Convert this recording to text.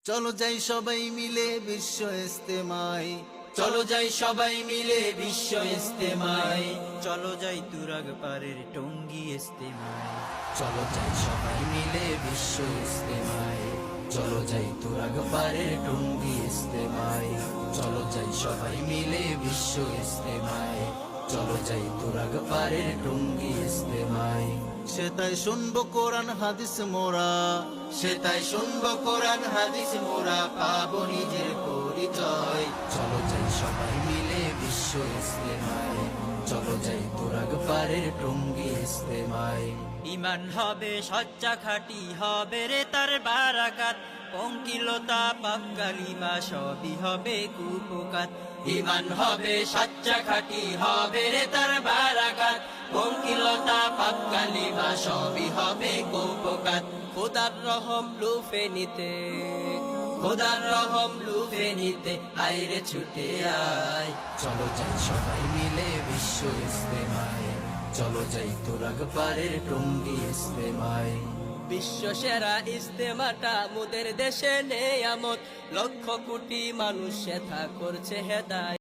চলো যাই সবাই মিলে বিশ্ব ইস্তেমায়, চলো যাই সবাই মিলে বিশ্ব ইস্তেমায়, চলো যাই তুরাগ পারের টঙ্গী ইস্তেমায়, চলো যাই সবাই মিলে বিশ্ব ইস্তেমায়, চলো যাই তুরাগ পারের টঙ্গী ইস্তেমায়, চলো যাই সবাই মিলে বিশ্ব ইস্তেমায়, চলো যাই তুরাগ পারের টঙ্গী ইস্তেমায়। সে তাই শুনবো কোরআন হাদিস মোরা, সে তাই শুনবো কোরআন হাদিস মোরা, পাবো নিজের পরিচয়। চলো যাই সবাই মিলে বিশ্ব ইস্তেমায়, চলো যাই তুরাগ পারের টঙ্গী ইস্তেমায়। ইমান হবে সচ্চা খাঁটি, হবে রে তার বারাকাত, পঙ্কিলতা পাপ কালিমা সবই হবে কুপকাত। ইমান হবে সচ্চা খাঁটি, হবে রে তার বারাকাত, পঙ্কিলতা পাপ কালিমা সবই হবে কুপকাত। খোদার রহম লুফে নিতে, খোদার রহম লুফে নিতে আইরে ছুটে আয়। চলো যাই সবাই মিলে বিশ্ব ইস্তেমায়, চলো যাই তুরাগ পারের টঙ্গী ইস্তেমায়। বিশ্ব সেরা ইস্তেমাটা মোদের দেশে নেয়ামত, লক্ষ কোটি মানুষ সেথা করছে হেদায়েত।